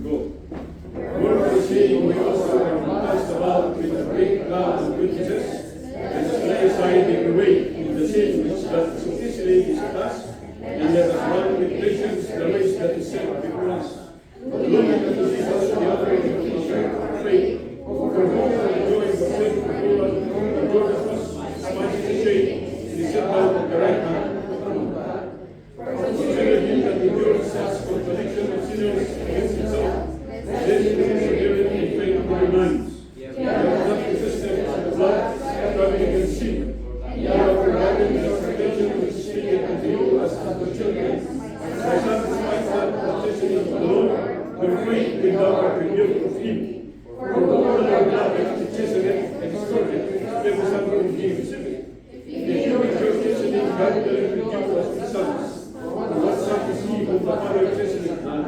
go. Wherefore seeing we also are compassed about with a great cloud of witnesses, let us lay aside every weight and the sin which doth so easily beset us, and let us run with patience the race that is set before us. Looking unto Jesus, the author and finisher of faith, for whom the joy of sin endureth us, smiting the shame, and is set down at the right hand of the throne of God. Consider him that endures such contradiction of sinners against himself, then he will persevere in faith of the minds. You have not resisted to the blood, striving against sin. You have forgotten the exhortation which speaketh unto you as unto children. I satisfied that petition of the Lord, the faith without a rebuke of him. For the Lord our God hath chastened and extorted every son whom he receiveth. If you rejoice in him, God will rebuke us his sons. For what son is he whom the Father chasteneth not?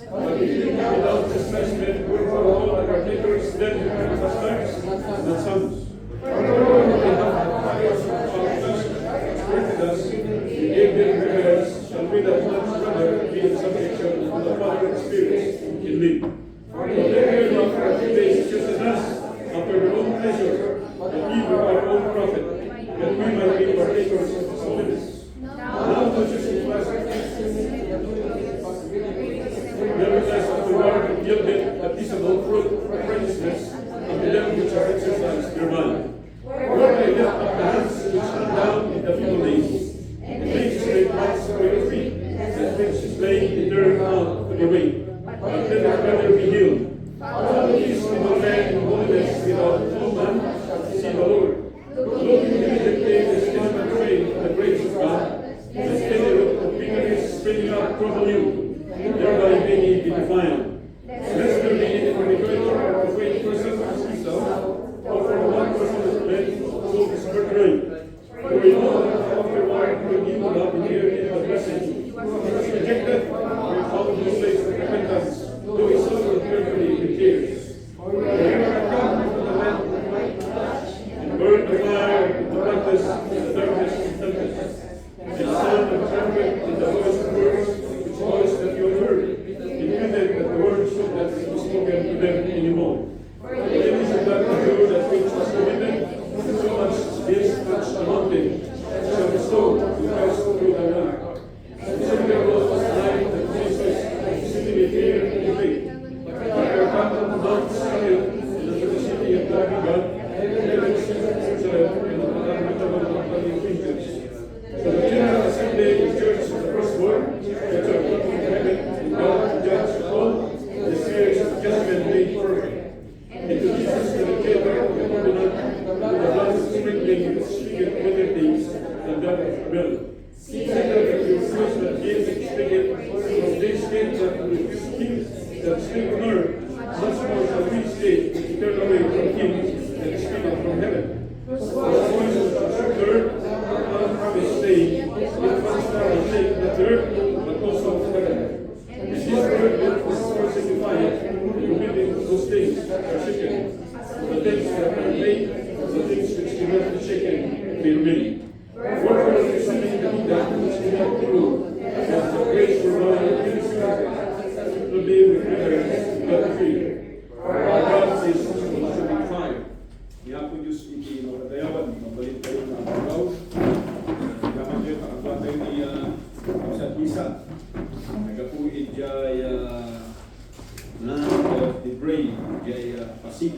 But if you have without chastisement, wherefore all are partakers, then are bastards, not sons. For the Lord on behalf of the fathers of our flesh exhorted us, he gave them reverence, shall we that much rather be in subjection to the Father of spirits in live. For they will not for a few days chasten us after their own pleasure, and we were our own prophet, that we might be partakers of his holiness. Now to justify nevertheless, of the Lord yielded a peaceable fruit of righteousness unto them which are exercised thereby. Whereby lift up the hands which hang down in the feeble days, and make straight paths for your feet, that which is laying turn out of the way, but let it rather be healed. All these will men in holiness without no man shall see the Lord. Looking diligently in the steadfast faith of the grace of God, the steady root of bitterness springing up trouble you, thereby may he be defiled. Lest there be any fornicator or profane person as himself, or for one person is bled, so is murderer. For we know that afterward when he will not hear in the blessing, he was rejected, we found no place of repentance, though he suffered carefully with tears. For here I come from the land of the white flash, and burn the fire in the brightness and the darkness and tempest. And the sound of trumpet in the voice of words, which voice that you heard, intended that the word should not be spoken to them anymore. For it is not true that which was forbidden, so much this touched the mountain, shall be stone to pass through the water. And so there was a light that Jesus sitting with fear and faith. But there come from Mount Zion, and unto the city of the living God, and there is Jerusalem, and the unmeasurable company of angels. So the general assembly is church of the firstborn, which are put in heaven, and God to judge all, the spheres of judgment made perfect. And to Jesus the mediator of the covenant, the blood of sprinkling which speaketh better things than that of Abel. Second, that you refuse that gives expected from this state that will refuse him that speak on earth, much more shall we stay to turn away from him that speaketh from heaven. For the voice of the third, not from his saying, it was not a shake not earth, but also of heaven. And this word will signify revealing those things that are shaken, the things that are made, the things which cannot be shaken, be remain. Wherefore, receiving the kingdom which cannot be moved, as the grace for God in Jesus Christ, to live with reverence, not fear. For our God is consuming fire. Niya po Diyos iti nagadayawan, mabalit kayo ng agaw. Gaman kayo, nakakuha tayo ni Kapsat Isa. Nagapuid jay land of the brave, jay Pasil.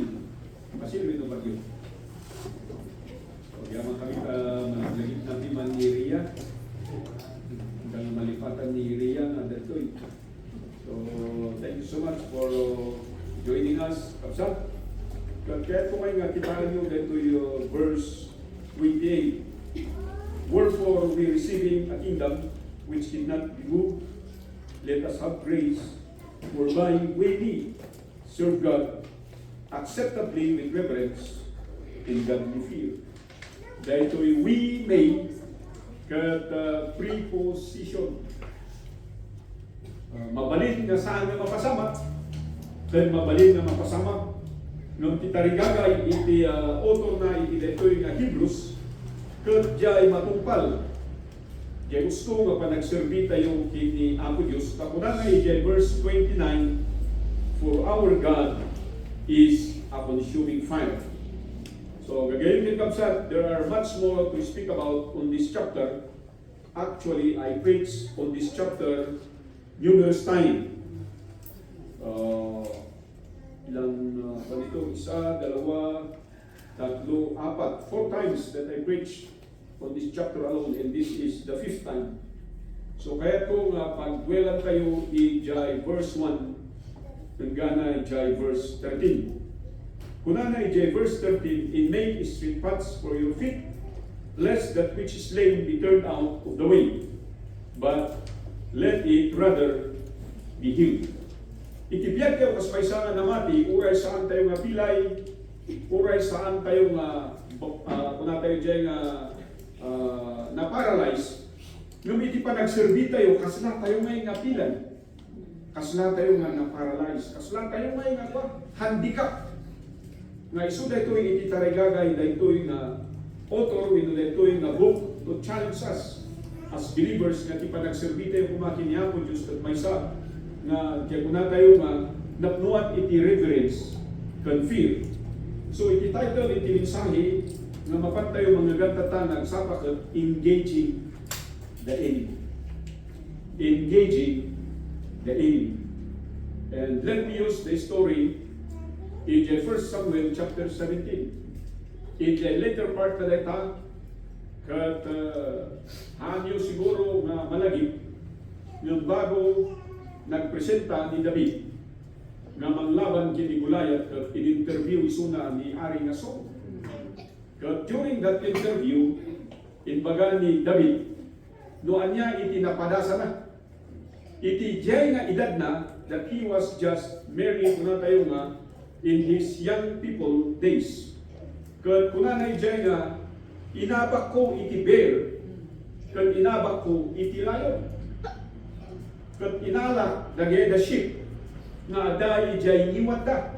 Pasil ito ba yun? Yaman kami malagit natin man ni Ria. Hanggang malipatan ni Ria na datoy. So, thank you so much for joining us, Kapsat. Kaya kung nga kitaan nyo dito yung verse 28. Wherefore we receiving a kingdom which did not be moved, let us have grace, whereby we may serve God acceptably with reverence in godly fear. Dahil we may kat preposition. Mabalin nga saan nga mapasama, then mabalin nga mapasama. Nung titarigagay iti author na iti detoy nga Hebrews, kat jay matungpal. Jay gusto nga pa nagserbi tayo kini Apo Diyos. Kapunan nga jay verse 29, For our God is a consuming fire. So, gagayon din kapsat, there are much more to speak about on this chapter. Actually, I preached on this chapter numerous times. Ganito, isa, dalawa, tatlo, apat, 4 times that I preached on this chapter alone, and this is the 5th time. So kaya kung pagdwelan kayo i-jay verse 1, nanggana i-jay verse 13. Kunana i-jay verse 13, in make straight paths for your feet, lest that which is lame be turned out of the way, but let it rather be healed. Itibiyag kayo kaspaysangan na mati, uray saan tayo nga pilay, uray saan tayo nga, kuna tayo dyan nga, na-paralyze, nung iti pa nagservi tayo, kasla tayo ngay nga pilay, kasla tayo nga na-paralyze, kasla tayo ngay nga handicap. Nga iso da ito'y iti tarigagay, da ito'y nga author, ito da ito'y nga book to challenge us as believers nga iti pa nagservi tayo kumakin niya po Diyos at may sa nga kaya kuna tayo nga napnuat iti reverence kan fear. So iti title iti mensahe nga mapat tayo mga gatata nagsapak engaging the enemy. Engaging the enemy. And let me use the story in 1 Samuel chapter 17. In the later part na data kat hanyo siguro nga malagip yung bago nagpresenta ni David nga manglaban kini Goliath at in-interview isuna ni Ari nga Saul. During that interview, inbaga ni David, noan niya iti napadasa na. Iti jay nga edad na that he was just married na tayo nga in his young people days. Kuna na jay nga, inabak ko iti bear, kat inabak ko iti lion. Kat inala dagay da sheep nga adda ijay niwata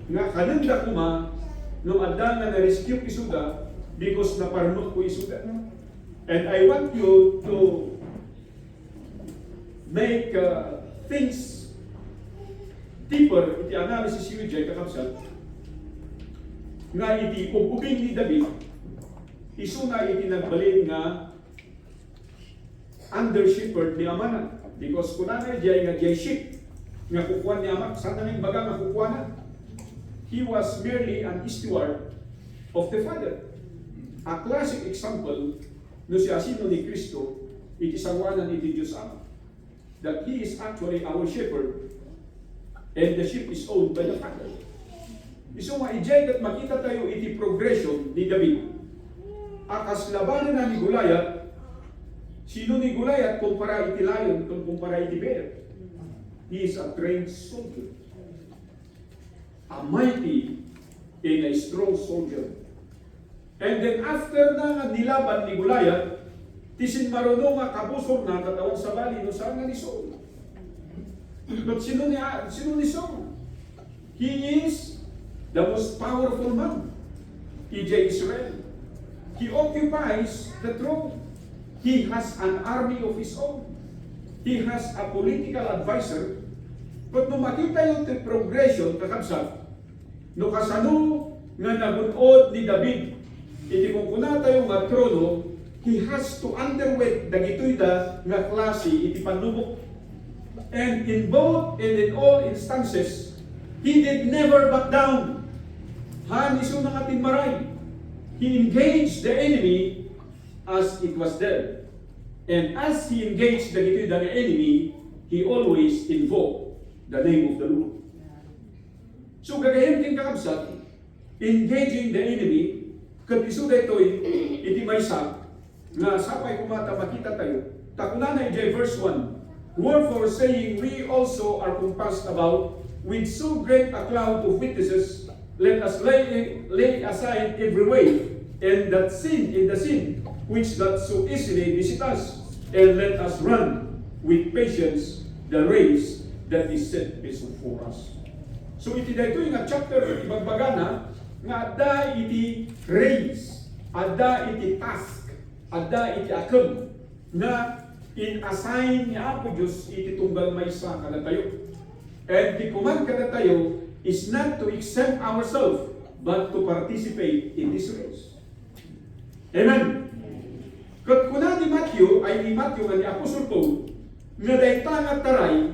nga kananda kuma no adda nga na-rescue isuda because naparnot ko isuda. And I want you to make things deeper iti analysis yu ijay kakapsat nga iti pupubing ni David isuna iti nagbalin nga under shepherd ni Amana. Because kuna na jay nga jay sheep nga kukuha ni Amak, saan na baga nga kukuha na? He was merely an steward of the Father. A classic example no si asino ni Kristo iti sangwanan iti Diyos Ama. That He is actually our shepherd and the sheep is owned by the Father. Iso nga ijay kat makita tayo iti progression ni David. Akas labanan na ni Goliath. Sino ni Goliath kumpara iti lion kumpara iti bear? He is a trained soldier. A mighty and a strong soldier. And then after na nilaban ni Goliath, tisin marunong nga kabusor na katawag sa bali no saan nga ni Saul. But sino ni Saul? He is the most powerful man. E.J. Israel. He occupies the throne. He has an army of his own. He has a political advisor. But nung makita yung progression, kakabsat, no kasano nga nagunod ni David, iti kung kuna tayo nga trono, he has to underweight dagitoy da nga klase iti panubok. And in both and in all instances, he did never back down. Han iso nga tinmaray. He engaged the enemy as it was there. And as he engaged the enemy, he always invoked the name of the Lord. So gagayon king kakabsat, engaging the enemy, kat iso da ito'y iti maysa, nga sapay kumata makita tayo, takunanay jay verse 1, wherefore saying, we also are compassed about with so great a cloud of witnesses, let us lay aside every weight, and the sin which doth so easily visit us, and let us run with patience the race that is set before us. So iti dayto nga chapter ibagbagana nga adda iti race, adda iti task, adda iti akem na in-assign ni Apo Diyos iti tunggal maysa kada tayo. And the command kada tayo is not to exempt ourselves, but to participate in this race. Amen? Kat kuna ni Matthew nga ni Apostle Paul, nga dayta nga taray,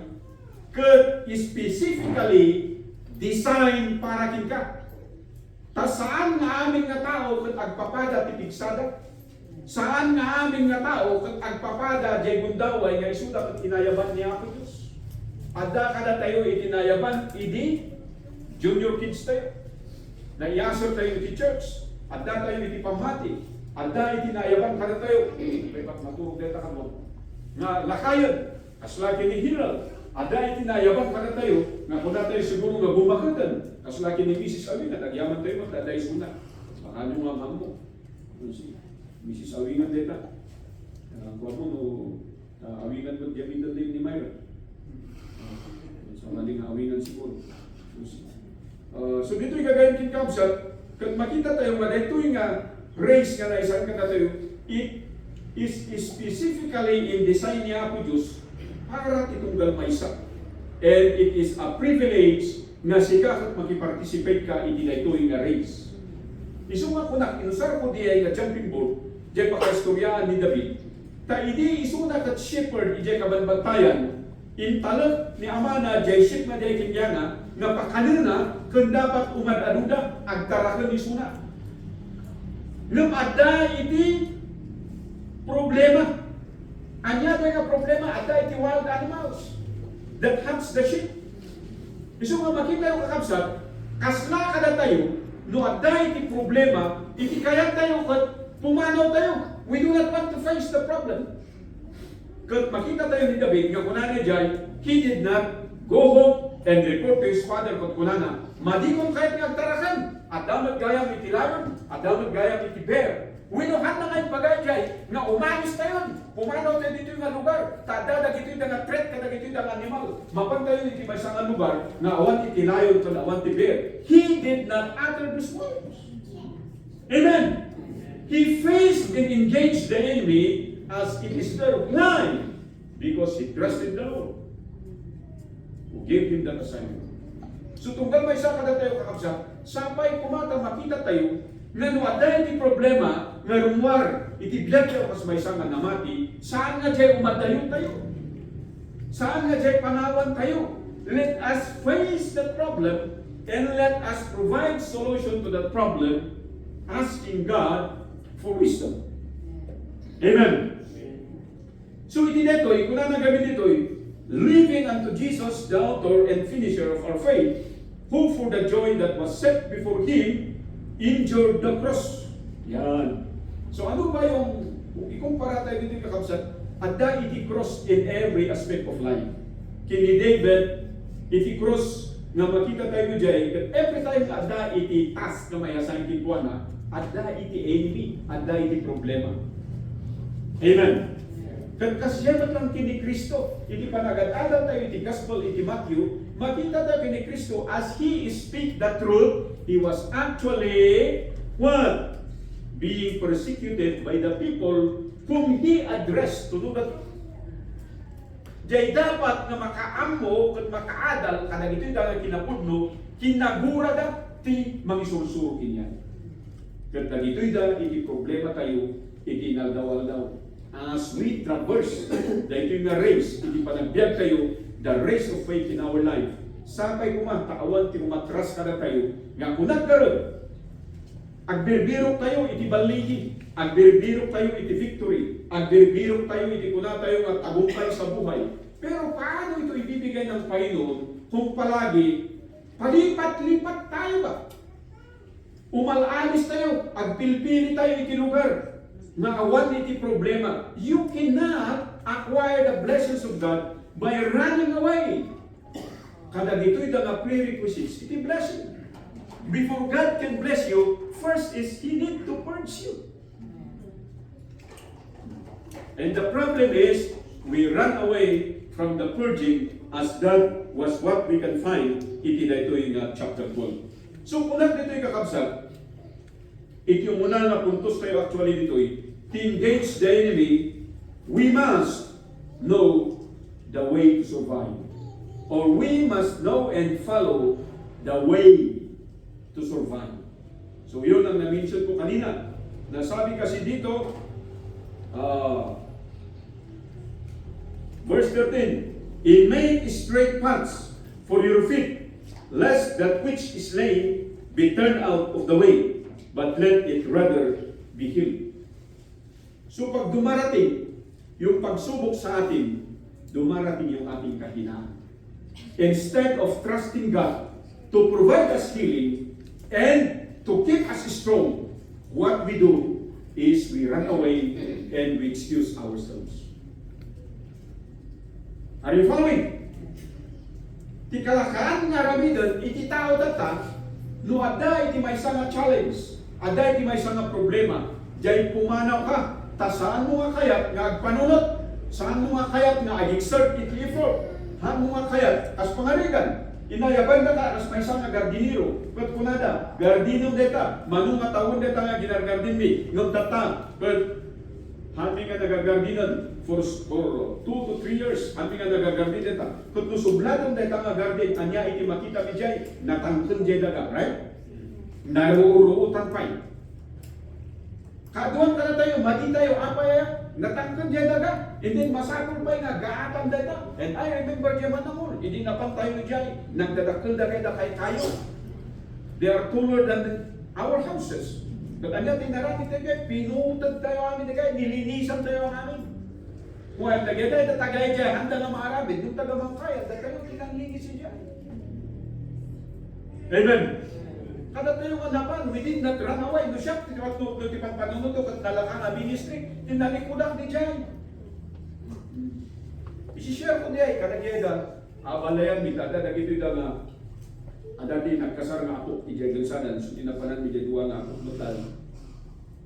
kat specifically designed para kinka. Ta saan nga aming nga tao kat agpapada ti pigsada? Saan nga aming nga tao kat agpapada jay gundaway nga isuda kat inayaban ni Apo Diyos? Adda kada tayo itinayaban, idi junior kids tayo. Naiyasor tayo iti church. Adda tayo iti pamati. Adda itinayaban kada tayo. Dapat maturog deta ka mo. Nga lakayan, kaslaki ni Hiral. Adda itinayaban kada tayo. Nga kuna tayo siguro nga bumakatan. Kaslaki ni Mrs. Awingan. Nagyaman tayo magdaday suna. Baka nyo nga mo. Si Mrs. Awingan deta. Kuha mo no, Awingan mo diyabitan din ni Myra. Sa maling awingan siguro. So dito yung gagayin kin kapsat, kung makita tayo nga dito yung race nga na isang kada tayo, it is specifically in design niya Apo Diyos para itunggal maysa. And it is a privilege nga sika at makiparticipate ka in dito yung race. Isuma ko na, inusar ko diya yung jumping board, diya pakastoryaan ni David, ta idi isuna kat shepherd, diya kabanbantayan, in talak ni Amana, diya ship na diya kingyana, nga pakanina, kung dapat umadaduda, agtarakan ni suna. Ngam ada iti problema. Anya tayo nga problema, ada iti wild animals that hunts the sheep. Iso nga makita yung kakabsat, kasla kada tayo, no ada iti problema, iti kaya tayo kat pumanaw tayo. We do not want to face the problem. Kat makita tayo ni David, nga kunana dyan, he did not go home and report to his father kat kunana, madigong kahit nga agtarakan, at damat gayang iti layon, at damat gayang iti bear. Winuhan na ngayon bagay dyan, nga umalis tayo, pumanaw tayo dito yung lugar, tadadag ito yung threat, kadag ito yung animal. Mapag tayo iti may isang lugar, nga awan iti layon, kat awan iti bear. He did not utter these words. Amen. He faced and engaged the enemy as it is their blind, because he trusted the Lord, who gave him that assignment. So tunggal may isa kada tayo kakabsa, sapay kumata makita tayo, nga nuada iti problema, nga rumwar, iti biyag tayo kas may isa nga namati, saan nga dyan umadayo tayo? Saan nga dyan panawan tayo? Let us face the problem, and let us provide solution to that problem, asking God for wisdom. Amen. So iti detoy, kung na nagamit ditoy, living unto Jesus, the author and finisher of our faith, who for the joy that was set before him, endured the cross. Yan. So ano ba yung, ikumpara tayo dito kakabsat, adda iti cross in every aspect of life. Kini David, iti cross nga makita tayo dyan, that every time adda iti task na may assign kikuha na, adda iti enemy, adda iti problema. Amen. Kasyamat lang kini Kristo. Iti panagad-adal tayo iti gospel, iti Matthew, makita tayo kini Kristo as He speak the truth, He was actually, what? Being persecuted by the people whom He addressed to do the truth. Jay dapat nga makaammo kat makaadal, kada ito'y dalang kinapudno, kinagura da, ti mangisulsuro kinyan. Kat ito'y dalang iti problema tayo, iti naldawal-daw. As we traverse dahil nga race, hindi pa nagbiag tayo, the race of faith in our life. Sapay kumantakawal, tinumatras kada tayo, nga kunat karon, agbirbirok tayo, iti baligi, agbirbirok tayo, iti victory, agbirbirok tayo, iti kunat tayo, nga tagumpay sa buhay. Pero paano ito ibibigay ng Panginoon kung palagi, palipat-lipat tayo ba? Umalalis tayo, agpilpili tayo iti lugar, na awan iti problema. You cannot acquire the blessings of God by running away. Kada dito'y mga prerequisites, iti blessing. Before God can bless you, first is He need to purge you. And the problem is, we run away from the purging, as that was what we can find iti dito'y chapter 12. So kung dito'y kakabsat, iti yung muna na puntos tayo actually dito'y, to engage the enemy, we must know the way to survive. or we must know and follow the way to survive. So yun ang na-mention ko kanina. Nasabi kasi dito, verse 13, "In make straight paths for your feet, lest that which is lame be turned out of the way, but let it rather be healed." So pag dumarating yung pagsubok sa atin, dumarating yung ating kahinaan. Instead of trusting God to provide us healing and to keep us strong, what we do is we run away and we excuse ourselves. Are you following? Ti kalakaan nga ramidan, iti tao data, no ada iti may nga challenge, ada iti may nga problema, jay pumanaw ka, ta saan mo nga kayat nga agpanunot, saan mo nga kayat nga ag-exert iti effort, saan mo nga kayat as pangarigan, inayaban na ka as may nga gardiniro, but kunada, gardinong deta, manong nga taon deta nga ginargardin mi, ngam tata, but hami nga nagagardinan for 2 to 3 years, hami nga nagagardin deta. Kung nusubladon deta nga gardin, anya iti makita mi jay, natangken jay daga, right? Naruuruutan pa'y. Kaduan ka na tayo, mati tayo, apa ya? Natangken jay daga, and then masakol pa'y nga, gaatan deta. And I remember jay manamol, hindi napan tayo jay, nagdadakil dagay da kay kayo. They are taller than our houses. But anya tinarami tayo, pinutad tayo amin tayo, nilinisan tayo amin. Kung ang tagay tayo, tatagay dyan, handa na maarabid, yung tagamangkaya, tayo tinanlinis siya. Amen. Kada tayo nga naman, we did not run away. No siya, tipan panunutok at nalakan na ministry, tinalikudak di dyan. Isishare ko diya, kadagayda, abalayan mi, tada, dagito yung nga, dati nagkasar nga ako, ijay gansanan, so tinapanan mi jay duwa nga ako, lutal.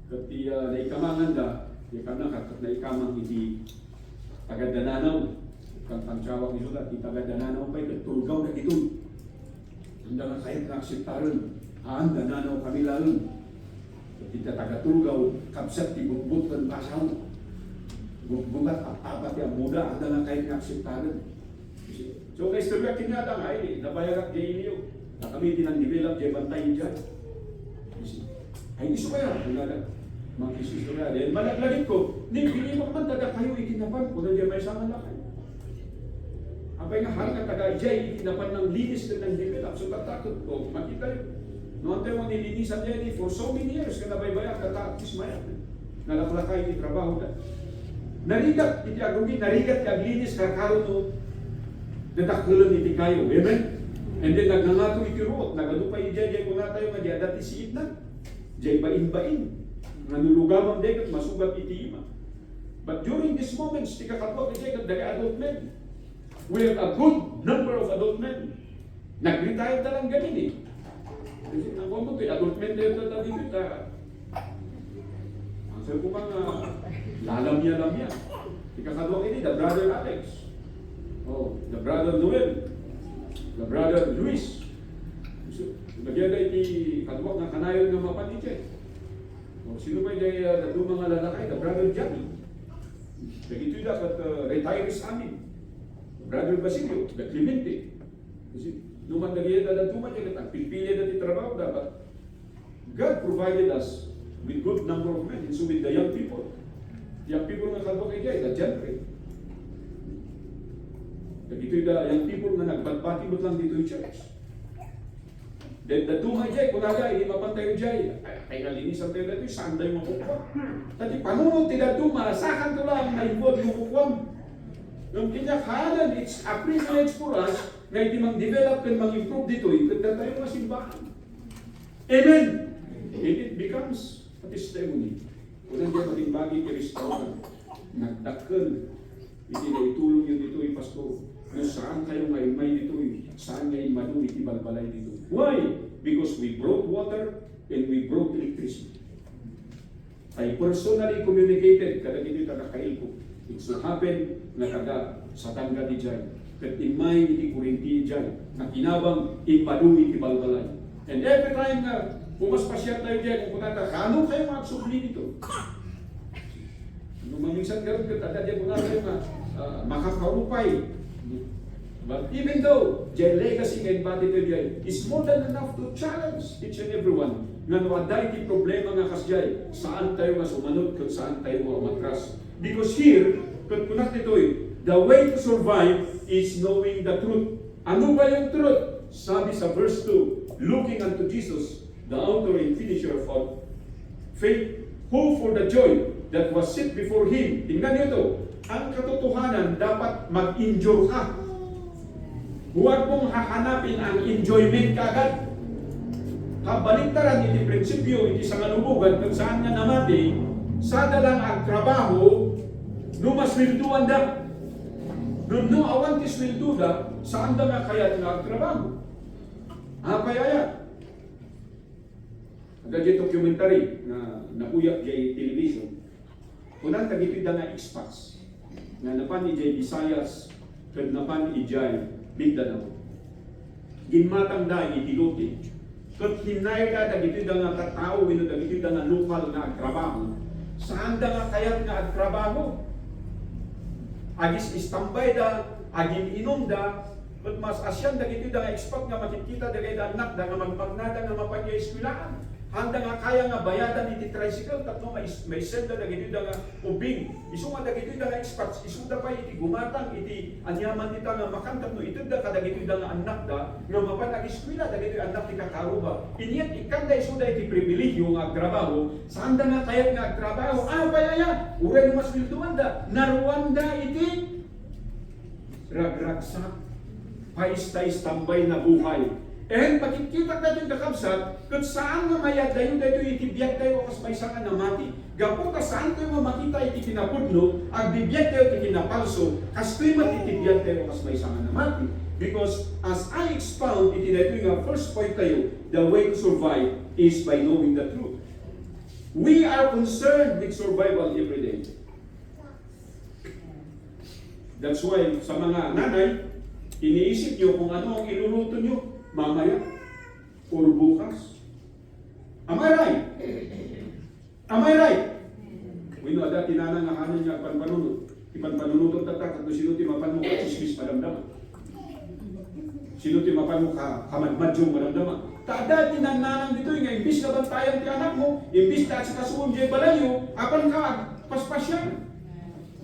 Kati naikamangan da, kat naikamang iti tagadananaw, kang pangsyawang isulat, iti tagadananaw pa'y katulgaw na ito. Handa nga kahit na akseptaran, dananaw kami lalun. Kati tagatulgaw, kapsat ti bukbuk kan pasaw. Bukbukat apat yung muda, handa nga kahit na akseptaran. So kay istorya kinyata nga, nabayarak jay iniyo. Na kami tinang-develop jay bantay dyan. Ay iso kaya, mga istorya. Then malaglagit ko, hindi mo man taga kayo itinapan ko na dyan may sama na kayo. Abay nga hal ka taga jay itinapan ng linis na nang-develop. So tatakot ko, makita yun. Noon tayo mga nilinisan dyan for so many years, ka nabaybayak, katakis maya. Nalaklakay iti trabaho na. Narigat, iti agugi, narigat kag linis kakaro to, nadakulan iti kayo. Amen? And then nagnangato iti ruot, nagadupay jay ko na tayo nga dyan, dati siit na. Jay bain-bain. Nanulugamang dekat, masugat iti ima. But during these moments, di kakatwag iti kat dali adult men. We have a good number of adult men. Nag-retire talang ganin eh. Kasi ang kumpag adult men tayo dito ta. Ang sabi ko mga lalamya-lamya. Di kakatwag iti, the brother Alex. Oh, the brother Noel. The brother Luis. Nagyaga iti katwag na kanayon nga mapanitya. O sino ba yung doon mga lalakay? The brother Johnny. Nagito yung dapat retirees amin. Brother Basilio, the Clemente. Kasi naman nagyaga na tuman niya, ang pilpili na trabaho dapat. God provided us with good number of men. And so with the young people. Young people nga katwag kay the gentry. Nagito yung young people nga nagbatbati mo lang dito yung church. Then the tumay jay, kunaga, hindi mapantay yung jay. Ay nalinisan tayo dito, saan tayo makukuha? Tati panunod tila tuma, sakan to lang na ibod makukuha. Yung kinakahalan, it's a privilege for us na hindi mang-develop and mang-improve dito, ikagda tayo mga simbahan. Amen! And it becomes a testimony. Kung nandiyan maging bagi kay nagdakkel, hindi na itulong yun dito yung pastor. Kung saan kayo ngayon may dito, saan ngayon madumi ibalbalay dito. Why? Because we brought water and we brought electricity. I personally communicated, kada dito tagakail ko. It so happened na kada sa tangga di dyan. Kat imay iti kurinti dyan. Na kinabang ipadumi ibalbalay. And every time na pumaspasyat tayo dyan, kung punata, kano kayo magsubli dito? Nung maminsan gano'n, kada dyan muna kayo na makakarupay. But even though their legacy and body today is more than enough to challenge each and everyone nga no aday ti problema nga kasjay saan tayo nga sumanod kung saan tayo mo matras. Because here, kung kunat ito'y, the way to survive is knowing the truth. Ano ba yung truth? Sabi sa verse 2, looking unto Jesus, the author and finisher of faith, who for the joy that was set before Him. Tingnan niyo ito, ang katotohanan dapat mag-endure ka. Huwag mong hahanapin ang enjoyment kagad. Kabaliktaran iti prinsipyo, iti sa ngalubugan, kung saan nga namati, sada lang ang trabaho, no maswelduan da. No awan ti sweldo da, saan da nga kaya nga ang trabaho? Kaya ada di documentary na nakuyak jay television. Kunang tagitoy da nga expats. Nga napan ni jay Visayas, ken napan ni jay Mindanao. Ginmatang da itiluti. Ket hinay da dagitoy da nga katao wenno dagitoy da nga lokal nga trabaho. Saan da nga kayat nga ang trabaho? Agis istambay da, agin inom da, ket mas asyan dagitoy da nga expat nga makikita dagay da anak da nga magpagnada nga mapanya eskwelahan. Handa nga kaya nga bayadan iti tricycle tapno may senda dagitoy da nga ubing. Isu nga dagitoy da nga expats, isu da pa iti gumatang iti anyaman nita nga makan tapno itud da kadagitoy da nga anak da nga mapan eskwela dagitoy anak ti kakaruba. Inyat ikanda isu da iti pribilegyo nga agtrabaho, saan da nga kayat nga agtrabaho? Bayaya, uray mas wilduan da, naruan da iti ragragsak, paistay tambay na buhay. And makikita natin kakabsat kung saan nga mayad dayo dito itibiyag tayo kas may sanga na mati. Gapo ka saan tayo makita iti pinapudno, ang bibiyag tayo iti pinapalso, kas tayo matitibiyag tayo kas may sanga na mati. Because as I expound iti dito nga first point tayo, the way to survive is by knowing the truth. We are concerned with survival every day. That's why sa mga nanay, iniisip nyo kung ano ang iluluto nyo mamaya or bukas. Am I right? Am I right? Wino ada tinanang nga kanan niya panpanunod. Ipanpanunod tatak at sino ti mapan mo ka chismis madamdama. Sino ti mapan mo ka kamadmadyong madamdama. Tada tinanang dito nga imbis na bantayan ti anak mo, imbis na sa kasuon jay balayo, apan ka paspasyan.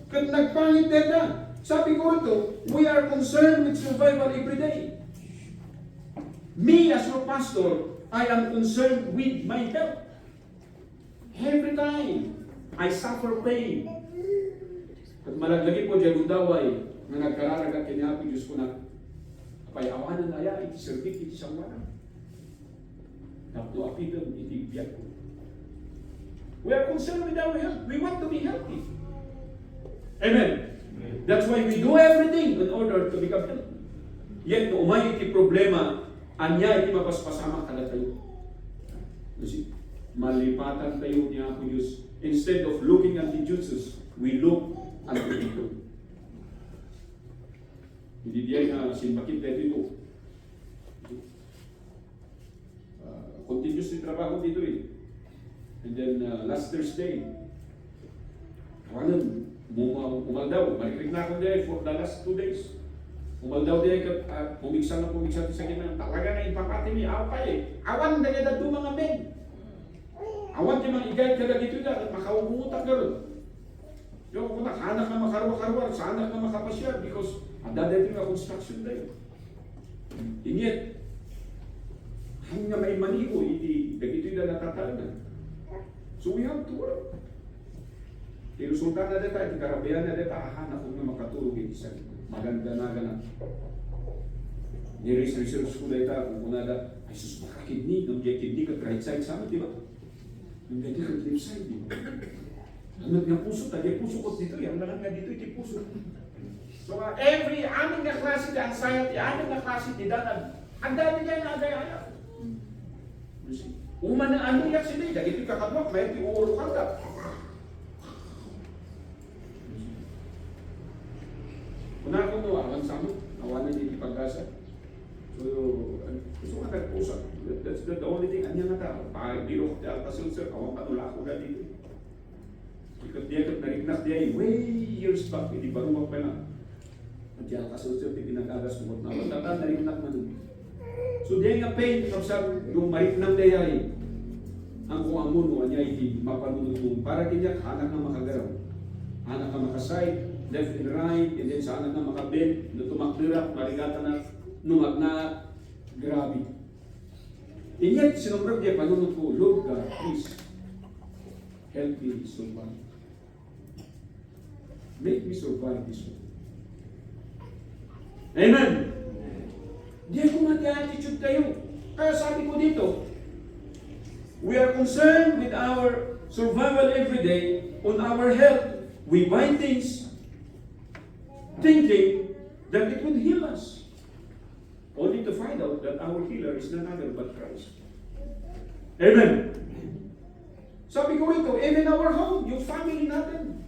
Kat nagpangit deta. Sabi ko ito, we are concerned with survival every day. Me as your pastor, I am concerned with my health. Every time I suffer pain. At malaglagi po dyan gundaway na nagkararagat kinahapi Diyos ko na payawanan na ya, iti servik, iti sangwanan. Napuapitan, iti biyag ko. We are concerned with our health. We want to be healthy. Amen. That's why we do everything in order to become healthy. Yet, no umay iti problema, anya iti mapaspasama kada tayo. Kasi malipatan tayo niya ako Diyos. Instead of looking at the Jesus, we look at the people. Hindi diyan na sinbakit tayo dito. Continuous yung trabaho dito eh. And then last Thursday, umaldaw. Marikinig na ako dahil for the last 2 days. Umaldaw din pumiksa sa kanya. Talaga na ipapati niya. Awa eh. Awan na niya dito mga men. Awan di mga igay ka dito na. Makaumungutak ka rin. Yung kung nakanak na makarwa-karwa, saanak na makapasya because adadating na construction tayo. Inyet, hanggang nga may manigo, hindi dagito na natatalagan. So we have to work. Ilusultan na dito, ikarabayan na dito, ahanap kung na makatulog ito sa maganda na ganang. Research ko dito, kung kunada, ay sus, baka kidney, nung diya kidney ka right side sa amin, di ba? Yung ganyan ka left side, di ba? Ang nga puso, tagay puso ko dito, yung lahat nga dito, iti puso. So every, aning na klase di anxiety, aning na klase di danag, ang dami niya na agay-ayap. Uma na ano yak sila, dagiti kakabwak, may iti uuro kanda. Una ko mo, awan sa mo, awan na hindi pag-asa. So, gusto ka nagpusa. That's the only thing, anya nga tao. Biro ko ti alpasul sir, awan panula ko na dito. Ikat diya, kat narignas diya, way years back, hindi baruwag pa na. At yan, kasulti pinagagas kumot na. Matatan na rin man. So diyan nga pain, kapsab, yung mahit ng dayay. Ang kung amuno, anya iti mapanunod mo. Para kinyak, anak na makagaraw. Anak na makaside, left and right, and then sa anak na makabit, na tumakdirak, marigata na, numag na, grabe. Inyat, sinumbrag niya, panunod ko, Lord God, please, help me survive. Make me survive this one. Amen! Di ako mati-attitude kayo. Kaya sabi ko dito, we are concerned with our survival every day, on our health. We buy things thinking that it will heal us. Only to find out that our healer is none other but Christ. Amen. Sabi ko ito, even our home, yung family natin.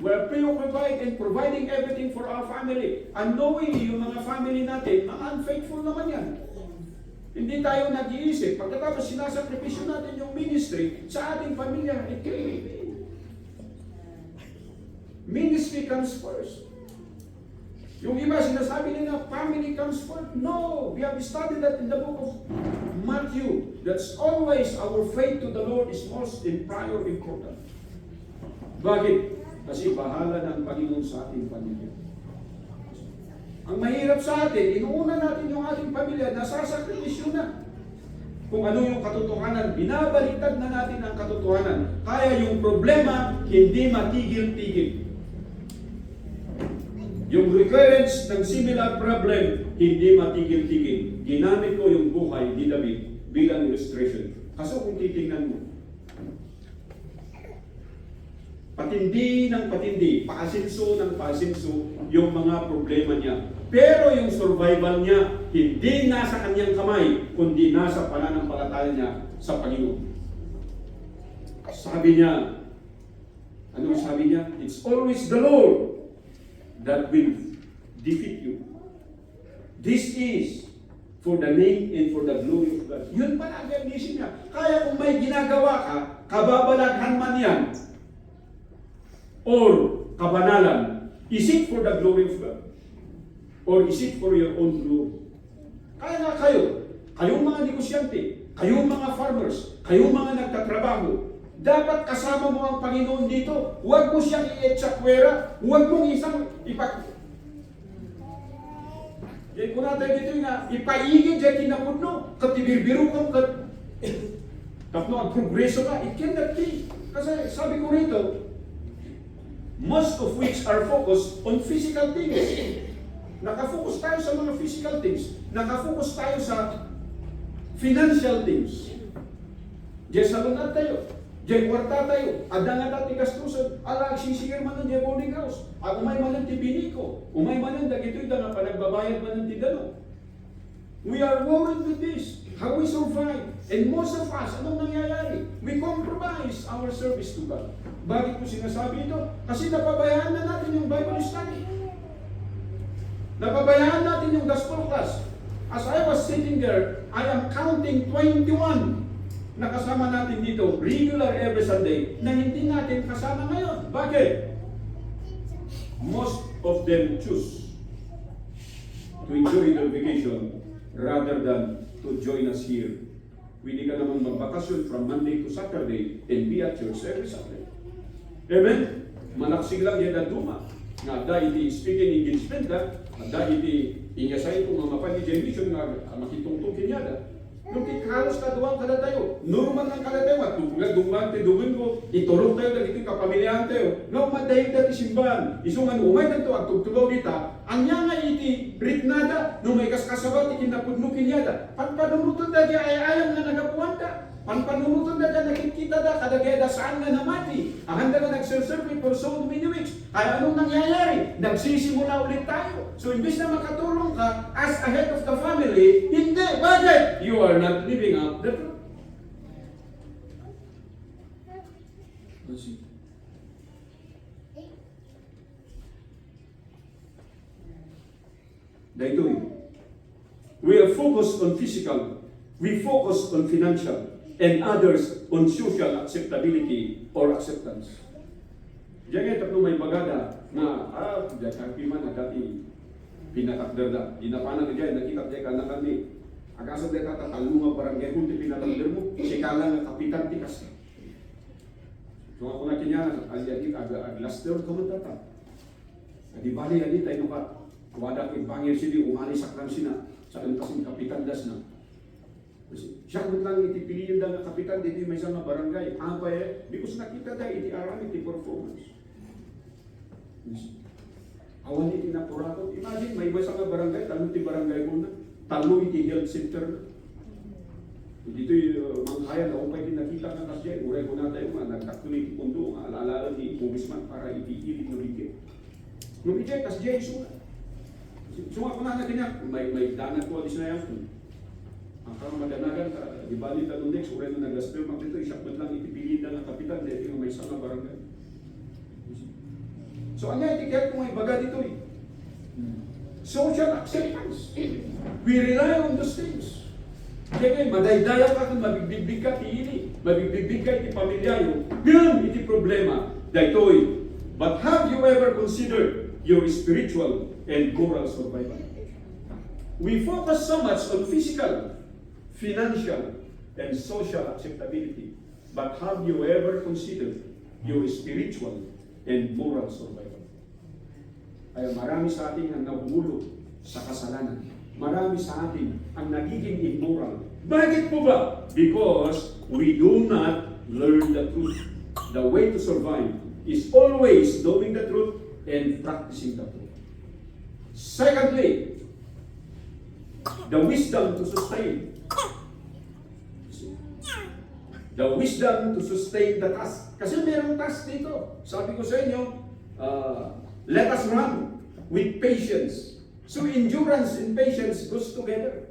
We're preoccupied in providing everything for our family. Unknowingly, yung mga family natin, ang unfaithful naman yan. Hindi tayo nag-iisip. Pagkatapos sinasakripisyo natin yung ministry sa ating pamilya, ministry comes first. Yung iba sinasabi nila, family comes first. No! We have studied that in the book of Matthew. That's always our faith to the Lord is most in prior important. Bakit? Kasi bahala ng Panginoon sa ating pamilya. Ang mahirap sa atin, inuuna natin yung ating pamilya, nasasakripisyo na. Kung ano yung katotohanan, binabaliktad na natin ang katotohanan. Kaya yung problema, hindi matigil-tigil. Yung recurrence ng similar problem, hindi matigil-tigil. Ginamit ko yung buhay ni David bilang illustration. Kaso kung titingnan mo, patindi ng patindi, paasinso ng paasinso yung mga problema niya. Pero yung survival niya, hindi nasa kanyang kamay, kundi nasa pananampalataya niya sa Panginoon. Sabi niya, ano sabi niya? It's always the Lord that will defeat you. This is for the name and for the glory of God. Yun palagi ang isip niya. Kaya kung may ginagawa ka, kababalaghan man yan, or kabanalan, is it for the glory of God? Or is it for your own glory? Kaya nga kayong mga negosyante, kayong mga farmers, kayong mga nagtatrabaho, dapat kasama mo ang Panginoon dito. Huwag mo siyang i-etsakwera. Huwag mong isang Yan ko natin dito nga, ipaigid dyan kinapudno. Katibirbiru kong tapno ang progreso ka. It cannot be. Kasi sabi ko rito, most of which are focused on physical things. Nakafocus tayo sa mga physical things. Nakafocus tayo sa financial things. Diyan sa lunat tayo. Diyan kwarta tayo. Adang at gastusan. Ala, sisingir man ng boarding house. Umay man ng tibini ko. Umay man ng dagito'y na panagbabayad man ng tidano. We are worried with this. How we survive. And most of us, anong nangyayari? We compromise our service to God. Bakit ko sinasabi ito? Kasi napabayaan na natin yung Bible study. Napabayaan natin yung gospel class. As I was sitting there, I am counting 21 na kasama natin dito, regular every Sunday, na hindi natin kasama ngayon. Bakit? Most of them choose to enjoy their vacation rather than to join us here. Pwede ka naman magbakasyon from Monday to Saturday and be at church every Sunday. Amen? Malaksig lang yan ang duma. Nga dahil iti speaking engagement ka, dahil iti inyasay kung mamapan ni generation nga makitungtungkin niya da. Nung halos kaduwang kada tayo, normal lang kada tayo, at dumang tidugin ko, itulog tayo dahil ito'y kapamilyahan tayo. No, madahil dati simbahan, isungan umay na ito, at tugtugaw dita, anya nga iti ritnada, nung may kaskasabat, ikinapudnukin niya da. Panpanunutan da, ayayang nga nagapuan da. Panpanunutan da, nakikita da, kadagaya da saan nga namati. Ang handa nga nagserserve for so many weeks. Ay anong nangyayari? Nagsisimula ulit tayo. So imbis na makatulong ka as a head of the family, hindi. Bakit? You are not living up the truth. Daitoy. We are focused on physical. We focus on financial. And others on social acceptability or acceptance. Diyan nga tapno may bagada na dati man na dati pinatakder da. Dinapanan na dyan, nakita dyan ka na kami. Agasa dyan tatatalo nga barangay kung di pinatakder mo, sikala nga kapitan tikas ka. So ako na kinyanan, alyagit aglaster ka matata. Di bali adi tayo ka, wadak ibangir sili, umalis saklang sina, sa kantasing kapitan das na. Siya kung lang itipiliin da nga kapitan, di may isang barangay. Apa because nakita da, iti aram, iti performance. Awan iti napurato. Imagine, may isang barangay, talo iti barangay mo na, talo iti health center. Dito yung mga kaya na upay din nakita nga kasi, uray ko na tayo, nagtaktuloy iti pundo, alala ni Congressman para iti-ilit na bigay. Nung ijay, tas jay, so ako na ganyan, may danan ko alis na yan. Ang karang madanagan, di bali ka nung next, uray na nag-aspel, magdito, isakot lang itipilid na ng kapitan, dahil yung may isang barangay. So ano yung tikiyat kung may baga dito eh? Social acceptance. We rely on those things. Kaya madaydaya ka kung mabigbig ka tiili, mabigbig ka iti pamilyayo, yun iti problema, daytoy. But have you ever considered your spiritual and moral survival? We focus so much on physical, financial, and social acceptability. But have you ever considered your spiritual and moral survival? Ay marami sa atin ang nahuhulog sa kasalanan. Marami sa atin ang nagiging immoral. Bakit po ba? Because we do not learn the truth. The way to survive is always knowing the truth and practicing the truth. Secondly, the wisdom to sustain. The wisdom to sustain the task. Kasi mayroong task dito. Sabi ko sa inyo, let us run with patience. So endurance and patience goes together.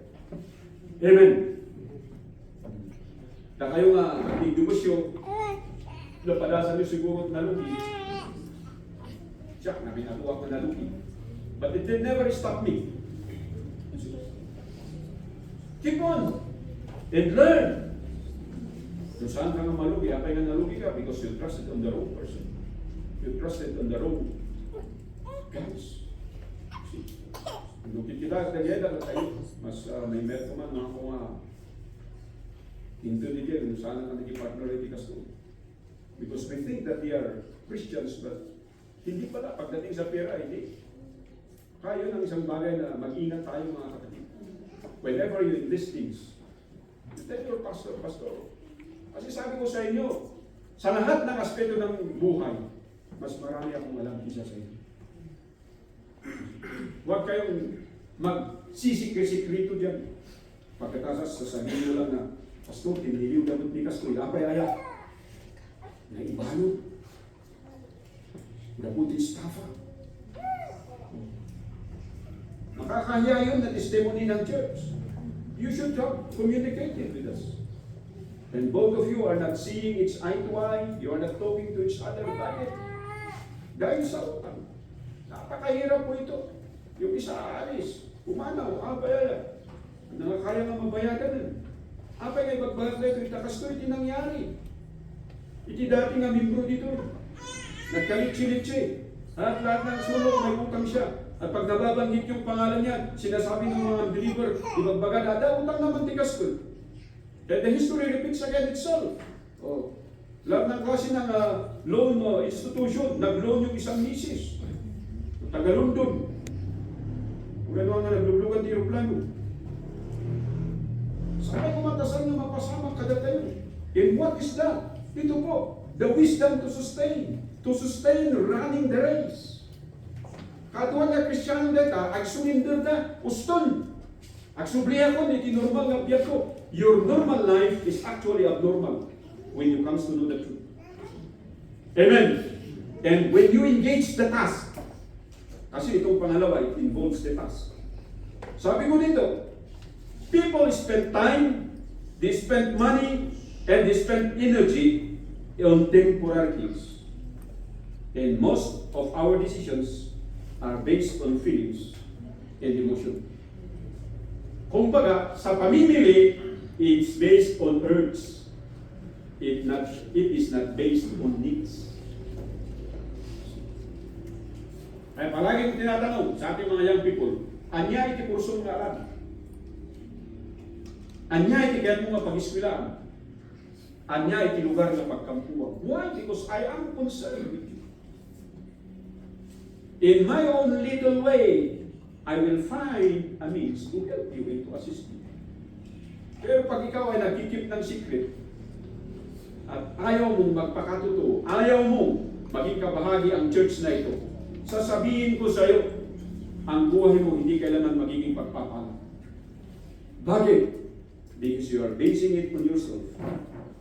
Amen. Na kayo nga, ating negosyo, napadasan nyo siguro nalugi. Siya, nabinakuha ko nalugi. But it did never stop me. Keep on and learn. Kung saan ka nga malugi, apay nga nalugi ka because you trusted on the wrong person. You trusted on the wrong guys. Lukit kita, kagaya tayo, mas may met ko man mga kung hindi niya kung saan ka nag-partner ay tikas ko. Because we think that we are Christians, but hindi pala. Pagdating sa pera, hindi. Kaya ng isang bagay na mag-ingat tayo mga kapatid. Whenever you invest things, you tell your pastor, kasi sabi ko sa inyo, sa lahat ng aspeto ng buhay, mas marami akong alam kisa sa inyo. Huwag kayong magsisikre-sikrito dyan. Pagkatasas, sasabihin mo lang na, Pastor, tiniliw gamot ni Kastoy, apay-aya. Naibalo. Nabuti estafa. Makakahiya yun na testimony ng church. You should have communicated with us. And both of you are not seeing each eye to eye. You are not talking to each other. Bakit? Dahil sa utang. Napakahirap po ito. Yung isa aalis, umanaw, apay-aya. Nakakaya nga mabayagan nun. Apay nga ibagbayag na ito, itakas ko, iti nangyari. Iti dati nga membro dito. Nagkalit-silitsi. At lahat ng sulok, may utang siya. At pag nababanggit yung pangalan niya, sinasabi ng mga believer, ibagbaga na, utang naman tikas ko. And the history repeats again itself. Oh. Lahat ng klase ng loan institution, nag-loan yung isang misis. Taga-London. Kung ano nga naglulugan di aeroplano. Saan kumatasan na mapasama kada tayo? And what is that? Ito po, the wisdom to sustain running the race. Katuan na Kristyano data, ag surinder na, uston. Ag subliya ko, iti normal nga biyak ko. Your normal life is actually abnormal when you comes to know the truth. Amen. And when you engage the task, kasi itong pangalawa, it involves the task. Sabi ko dito, people spend time, they spend money, and they spend energy on temporary things. And most of our decisions are based on feelings and emotion. Kumbaga, sa pamimili, it's based on urges. It is not based on needs. Ay palagi ko tinatanong sa ating mga young people, Anya iti kursong nga alam. Anya iti kaya mo nga pag-iskwilaan. Anya iti lugar na pagkampuan. Why? Because I am concerned with you. In my own little way, I will find a means to help you and to assist you. Pero pag ikaw ay nagkikip ng secret, at ayaw mong magpakatotoo, ayaw mong maging kabahagi ang church na ito, sasabihin ko sa iyo, ang buhay mo hindi kailanman magiging pagpapala. Bakit? Because you are basing it on yourself,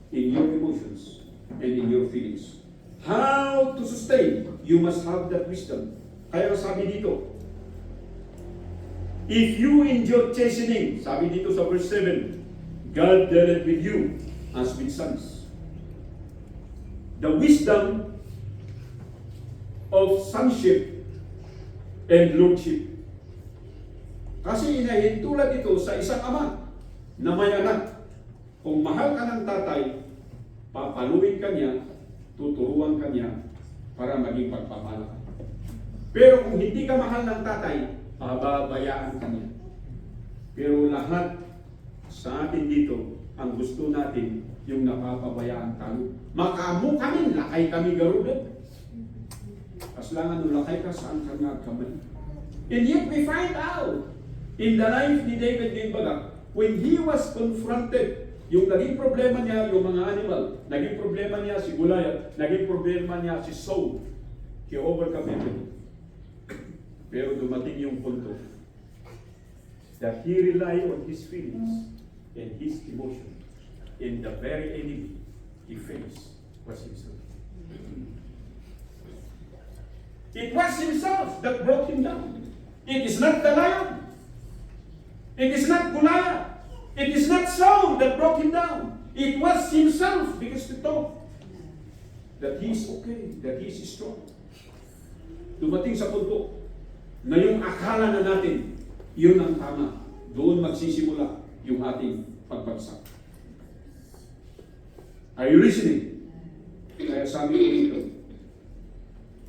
in your emotions, and in your feelings. How to sustain? You must have that wisdom. Kaya sabi dito, if you endure chastening, sabi dito sa verse 7, God dealt with you as with sons. The wisdom of sonship and lordship. Kasi inahintulad ito sa isang ama na may anak. Kung mahal ka ng tatay, papaluin ka niya, tuturuan ka niya para maging pagpapala ka. Pero kung hindi ka mahal ng tatay, pababayaan ka niya. Pero lahat sa atin dito, ang gusto natin, yung napapabayaan tayo. Makamu kami, lakay kami garuda. Kaslangan nung lakay ka, saan ka nga kamay? And yet we find out, in the life ni David Gimbaga, when he was confronted, yung naging problema niya, yung mga animal, naging problema niya si Goliath, naging problema niya si Saul, he overcome everything. Pero dumating yung punto that he relied on his feelings and his emotion, and the very enemy he faced was himself. It was himself that brought him down. It is not the lion. It is not Goliath. It is not Saul that brought him down. It was himself, because he thought that he is okay, that he is strong. Dumating sa punto na yung akala na natin, yun ang tama. Doon magsisimula yung ating pagbagsak. Are you listening? Kaya sabi ko dito,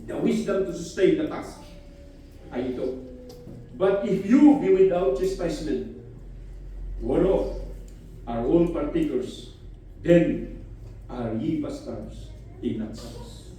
the wisdom to sustain the task ay ito. But if you be without chastisement, whereof are all partakers, then are ye bastards in that sense.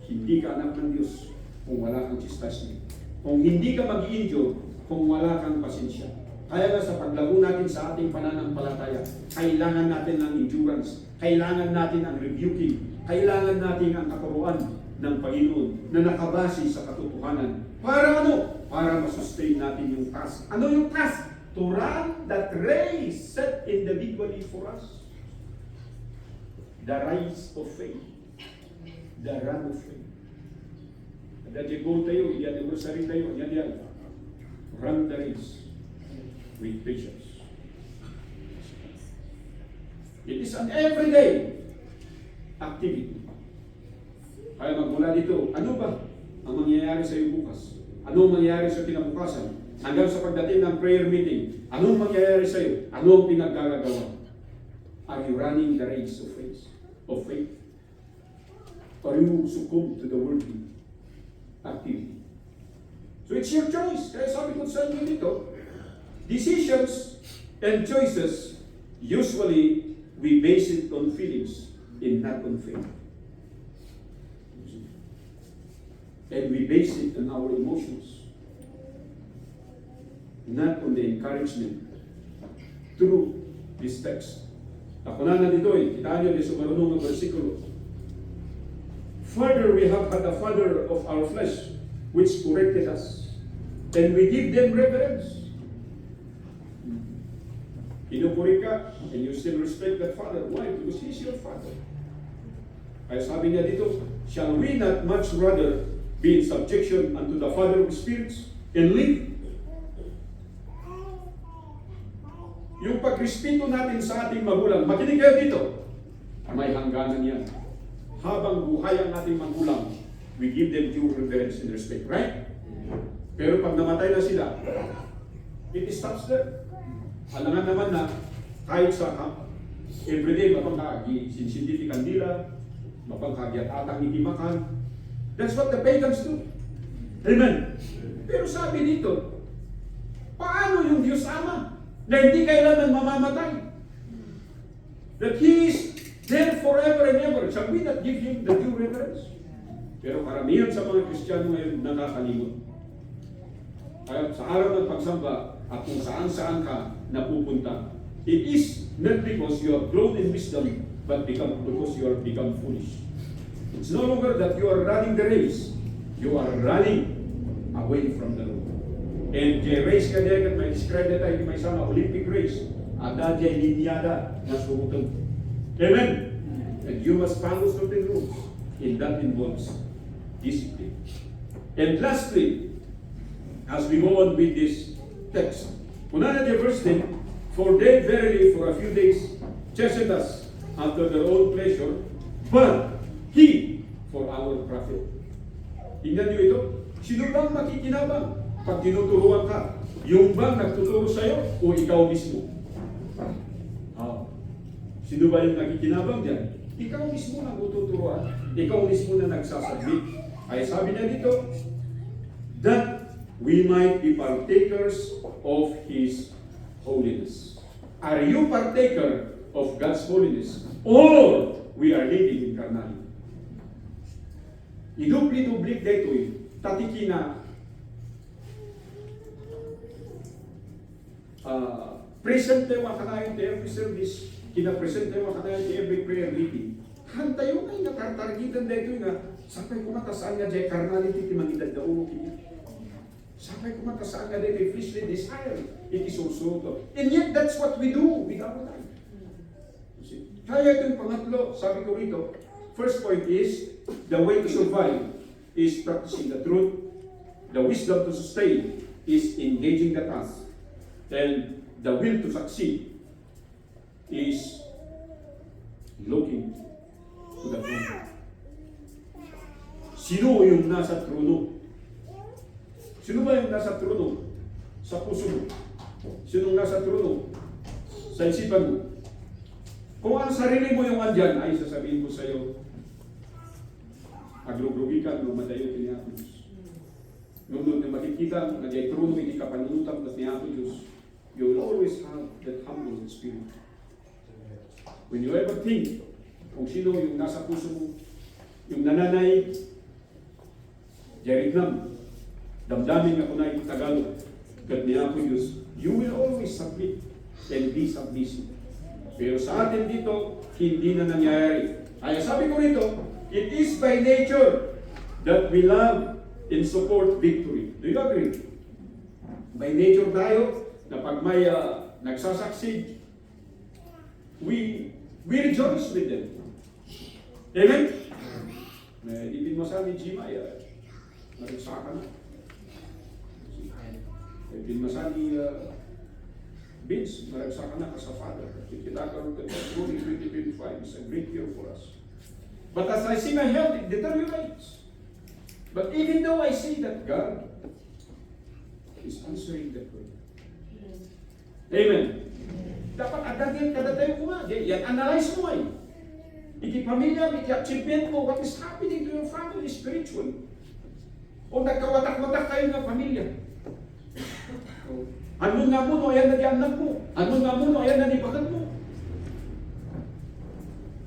Hindi ka anak ng Diyos kung wala kang chastisement. Kung hindi ka mag-i-injure, kung wala kang pasensya. Kaya nga sa paglago natin sa ating pananampalataya, kailangan natin ng endurance, kailangan natin ang rebuking, kailangan natin ang katuruan ng Panginoon na nakabase sa katotohanan. Para ano? Para masustain natin yung task. Ano yung task? To run that race set individually for us. The race of faith. The run of faith. Dahil goal tayo, anniversary tayo, yan. Run the race with patience. It is an everyday activity. Kaya magmula dito, ano ba ang mangyayari sa iyo bukas? Anong mangyayari sa kinabukasan? Hanggang sa pagdating ng prayer meeting, anong mangyayari sa iyo? Anong pinaggagawa? Are you running the race of faith? Or you succumb to the worldly activity? So it's your choice. Kaya sabi ko sa inyo dito, decisions and choices, usually we base it on feelings and not on faith. And we base it on our emotions, not on the encouragement through this text. Takunan na dito kita nyo sa marunong ng versikulo. Further, we have had a father of our flesh, which corrected us, and we give them reverence. Pinupuri ka, and you still respect that father. Why? Because he's your father. Kaya sabi niya dito, shall we not much rather be in subjection unto the Father of spirits and live? Yung pagrespeto natin sa ating magulang, makinig kayo dito, may hangganan yan. Habang buhay ang ating magulang, we give them due reverence and respect, right? Pero pag namatay na sila, it stops there. Alangan naman na kahit sa everyday, mapangkagi-scientific kandila, mapangkagiat-atang ikimakan. That's what the pagans do. Amen. Pero sabi dito, Paano yung Diyos Ama na hindi kailanman mamamatay? That He is there forever and ever. Shall we not give Him the due reverence? Pero karamihan sa mga Kristiyano ngayon nakakalimot. Kaya sa araw ng pagsamba at kung saan-saan ka napupunta, it is not because you have grown in wisdom, but because you have become foolish. It's no longer that you are running the race. You are running away from the Lord. And the race ka din, may describe na tayo may sama, Olympic race. Ada dyan linyada na surutan. Amen? And you must follow certain rules. And that involves discipline. And lastly, as we go on with this text, Unana the verse 10, for they verily for a few days chastened us after their own pleasure, but He for our profit. Tingnan niyo ito, sino bang makikinabang pag tinuturuan ka? Yung bang nagtuturo sa'yo o ikaw mismo? Sino ba yung nakikinabang dyan? Ikaw mismo na tuturuan. Ikaw mismo na nagsasubmit. Ay sabi niya dito, that we might be partakers of His holiness. Are you partaker of God's holiness? Or we are living in carnality? Idubli-dublik dito'y tatikina present tayo kanayon to every service, kina-present tayo kanayon to every prayer meeting. Hantayo na yung natartargitan dito nga, sapay kumatasaan nga dyan, carnality, timangidad na ulo kanya. Sapay kumatasaan nga dito, fleshly desire, ikisusuto. And yet, that's what we do with our life. Kaya itong pangatlo, sabi ko rito, first point is, the way to survive is practicing the truth. The wisdom to sustain is engaging the task. And the will to succeed is looking to the throne. Sino yung nasa trono? Sino ba yung nasa trono? Sa puso mo. Sino yung nasa trono? Sa isipan mo. Kung ang sarili mo yung andyan, ay sasabihin ko sa iyo, aglugrogi ka, lumadayo ka niya ako Diyos. Nung makikita, nagyay trono, hindi ka panunutang na niya ako Diyos, you will always have that humble spirit. When you ever think kung sino yung nasa puso mo, yung nananaig, Jerignam, damdamin ako na yung Tagalog, God niya ako Diyos, you will always submit and be submissive. Pero sa atin dito, hindi na nangyayari. Kaya sabi ko rito, it is by nature that we love and support victory. Do you agree? By nature tayo, na pag may nagsasucceed, we rejoice with them. Amen? Ipin mo sa ni Jimay, nagsaka na. Ipin mo sa ni Vince, nagsaka na ka sa father. Kitakaroon ka sa 2025 is a great year for us. But as I see my health, it deteriorates. But even though I see that God is answering the prayer. Amen. Dapat adagin kada tayo kuma. Yan analyze mo ay. Ikipamilya, iki-achievement mo what is happening to your family spiritually. O nagkawatak-watak kayo ng pamilya. Ano nga mo, no, ayan na di anak mo. Ano nga mo, no, ayan na di bagat mo.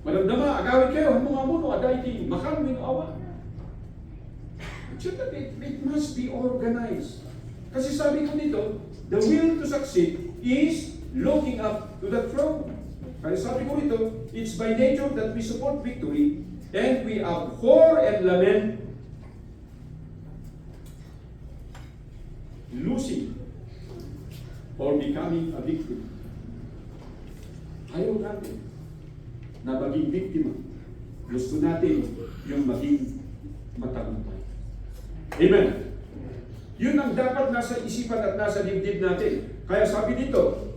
Malamdama, agawin kayo, ano nga mo, no, aday di makal, awa. It must be organized. Kasi sabi ko dito, the will to succeed is looking up to the throne. Kaya sabi ko rito, it's by nature that we support victory and we abhor and lament losing or becoming a victim. Ayaw natin na maging biktima. Gusto natin yung maging matagumpay. Amen. Yun ang dapat nasa isipan at nasa dibdib natin. Kaya sabi dito,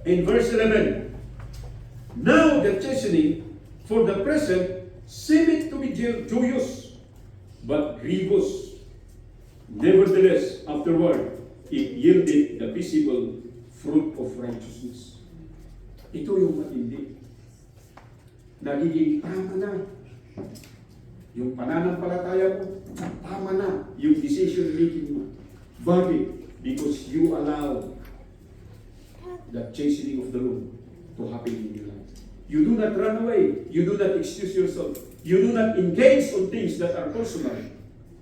in verse 11, now the chastening for the present seemeth to be joyous, but grievous. Nevertheless, afterward, it yielded the visible fruit of righteousness. Ito yung matindi. Nagiging tama na. Yung pananampalataya mo, tama na yung decision making mo. Bakit? because you allow the chastening of the Lord to happen in your life. You do not run away. You do not excuse yourself. You do not engage on things that are personal.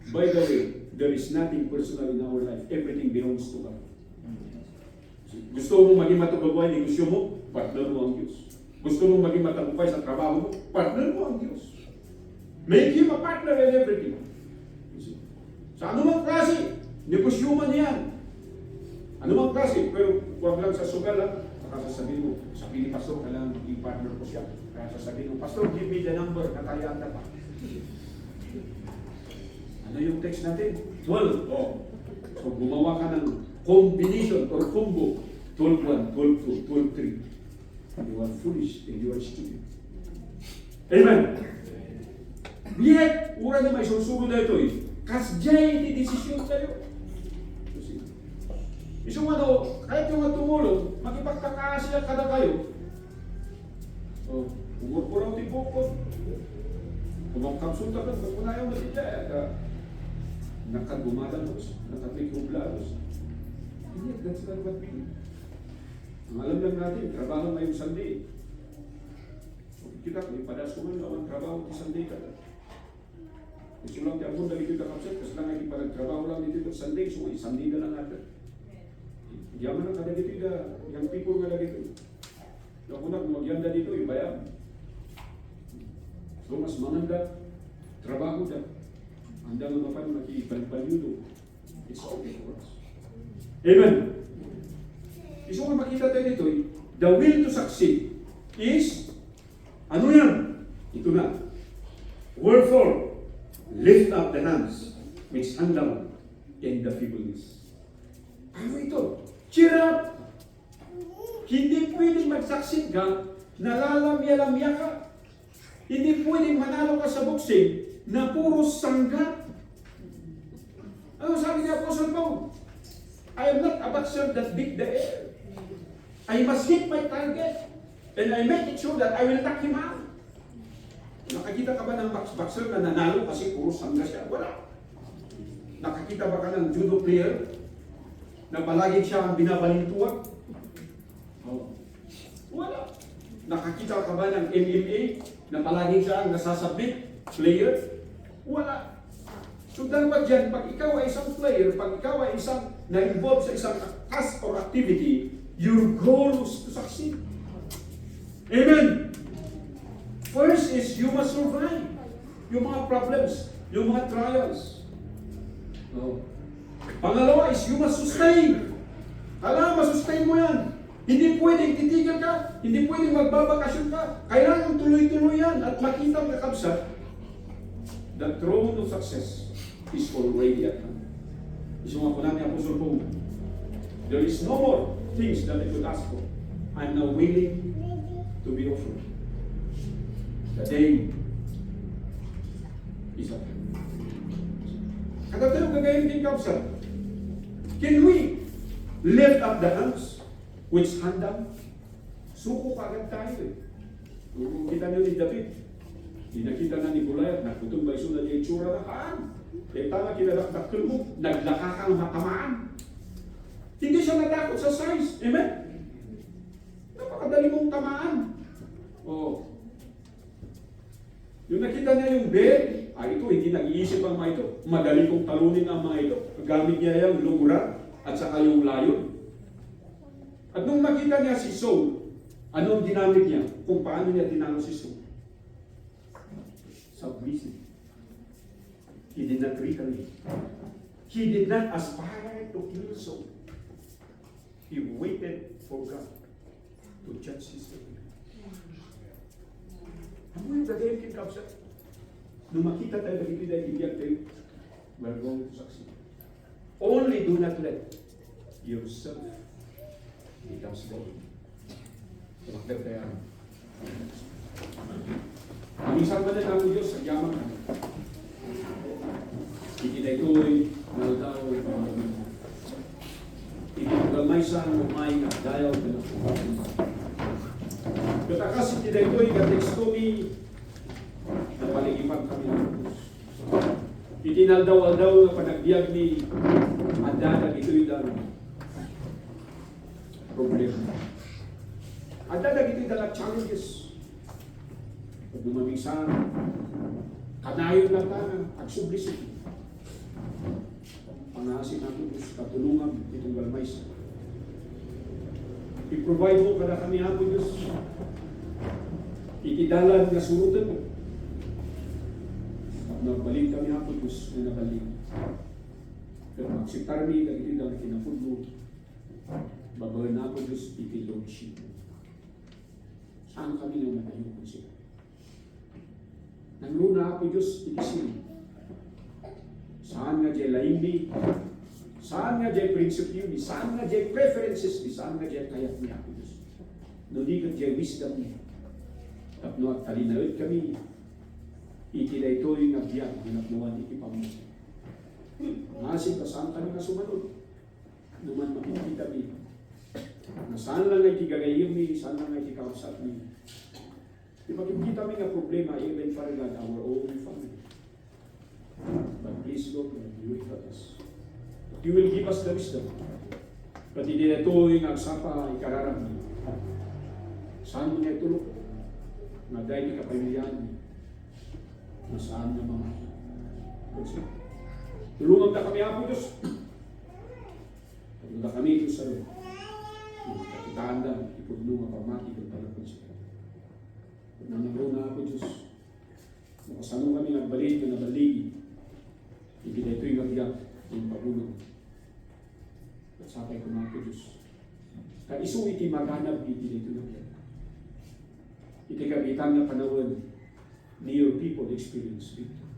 By the way, there is nothing personal in our life. Everything belongs to God. Gusto mo maging matagumpay sa negosyo mo, partner mo ang Diyos. Gusto mo maging matagumpay sa trabaho mo, partner mo ang Diyos. Make Him a partner in everything. Sa anumang klase, negosyo man yan. Anumang klase, pero huwag lang sa sugal ha. Saka sasabihin mo, sabi ni Pastor, kailangan i-partner ko siya. Kaya sasabihin mo, Pastor, give me the number, natayaan na pa. Ano yung text natin? 12. Oh. So gumawa ka ng combination or combo. 12-1, 12-2, 12-3. You are foolish and you are stupid. Amen. Yet, ura na may susunod na ito eh. Kasjay, di desisyon tayo. Isang ano, kahit yung tumulong, magipagkakasya ka na kayo. So, umur ko raw tipokon. Kung ang kapsunta ka, kung na yung matila, nakagumadan mo, nakapikublados. Hindi, that's not what we do. Ang alam lang natin, trabaho ngayong Sunday. Kita, may padas ko man ang trabaho di Sunday ka. Gusto lang tiyan mo, dali kita kapsat, kasi lang ay ipagtrabaho lang dito Sunday, so Sunday na lang natin. Yaman ang kada dito, yung people nga dito. Kung na, kung magyanda dito, ibayam. So, mas maganda, trabaho na. Handa nga mapan, makipagpalyudo. It's okay for us. Amen. Gusto ko makita tayo dito, the will to succeed is, ano yan? Ito na. Wherefore, lift up the hands which hang down in the feebleness. Ano ito? Cheer up! Hindi pwedeng mag-succeed ka, nalalamya-lamya ka. Hindi pwedeng manalo ka sa boxing na puro sangga. Ano sabi ni Apostle Paul? I am not a boxer that beat the air. I must hit my target. And I make it sure that I will knock him out. Nakakita ka ba ng boxer na nanalo kasi puro sangga siya? Wala. Nakakita ba ka ng judo player na palagi siya ang binabalintuan? Oh. Wala. Nakakita ka ba ng MMA na palagi siya ang nasasubmit player? Wala. So dalawa dyan, pag ikaw ay isang player, pag ikaw ay isang na-involve sa isang task or activity, your goal is to succeed. Amen. First is you must survive. Yung mga problems, yung mga trials. Oh. Pangalawa is you must sustain. Kailangan masustain mo yan. Hindi pwedeng titigil ka, hindi pwedeng magbabakasyon ka. Kailangan tuloy-tuloy yan at makita ang kakabsat. The throne of success is already at hand. Isang ako namin Apostle Paul. There is no more things that I could ask for. I'm now willing to be offered. The day is at hand. Katatanong kagayon din kapsat. Can we lift up the hands which hand down? Suko kagad tayo eh. Kung kita nyo ni David, nakita na ni Goliath, nagputong ba iso na niya itsura na kaan? Eh tama kinalakdakkel mo, naglaka kang matamaan. Hindi siya natakot sa size. Amen? Napakadali mong tamaan. Oh. Yung nakita niya yung bear, ito, hindi nag-iisip ang mga ito. Madali kong talunin ang mga ito. Gamit niya yung lungura at saka yung layon. At nung makita niya si Saul, anong ginamit niya? Kung paano niya tinalo si Saul? Submissive. He did not retaliate. He did not aspire to kill Saul. He waited for God to judge his enemy. Ano yung dagayang kinkapsat? Nung makita tayo dito dahil ibiyag tayo, we're going to succeed. Only do not let yourself become slow. Tumakdang tayo. Ang isang ba na ng Diyos sa yaman na? Hindi na ito'y naldaw gamay sa umay nga dayaw na katakas hindi na ito'y kateksto mi na paligipan kami ng Diyos. Itinaldaw-aldaw nga panagbiag ni Adada ito'y dami problema. Adada ito'y dala challenges. Pag lumamingsan, kanayon lang ka na, agsublisip. Pangasin natin sa katulungan itong galmays. I-provide mo kada kami ako Diyos. Itidalan na surutan mo. At nagbalik kami ako Diyos na nabalik. Pero magsiptar mi, dahil ito na kinapod mo. Babahan na ako Diyos, iti-lordship mo. Saan kami nang natayukan sila? Nanluna ako Diyos, iti-sin. Saan nga dyan laimbi? Saan nga dyan prinsipyo ni? Saan nga dyan preferences ni? Saan nga dyan kayat niya ako Diyos? Nudi ka dyan wisdom niya. Tapno at talinawid kami. Itinay ito yung nabiyag, ginapnuan ikipam mo. Ngasig ka saan kami na sumanod. Naman makikita mi. Na saan lang ay tigagayim mi, saan lang ay tikausap mi. Di makikita mi nga problema, even for God, our own family. But please Lord, you will help us. You will give us the wisdom. Pati din ito yung agsapa, ikararam niyo. Saan mo niya itulog? Nga dahil ni kapamilyan niyo. Nasaan na mga tulungan na kami ako Diyos. Tulungan na kami Diyos sa rin. Kakitaan na, ipudlo nga pamati kung talapon siya. Nanangro na ako Diyos. Nakasano kami nagbalik na nabaligi. Hindi na ito yung nagyak, yung pagulong. At sakay ko na ako Diyos. Kaiso iti maghanap, hindi na ito nagyak. Iti kagitan nga panahon, near people experience victory.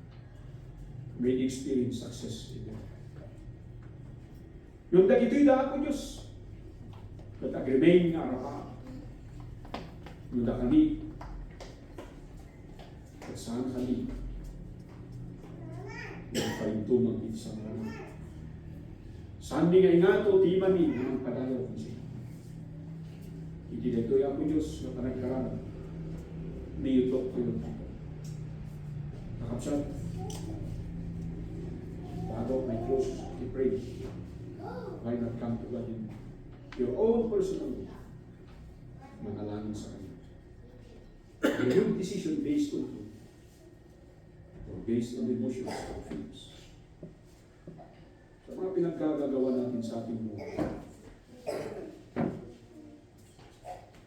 May experience success in them. Yung dagito'y da ako Diyos. But agremain nga arapa. Yung da kami. At saan kami. Yung palintumang isang naman. Saan di nga ingato, di mami, ang padalaw ko siya. Hindi dito'y ako Diyos na panagkaraan. Niyutok ko yung people. Nakapsat. Bago may close to pray. Why not come to God in your own personal way? Manalangin sa Kanya. A good decision based on truth. Or based on emotions or feelings. Sa mga pinagkagagawa natin sa ating buhay.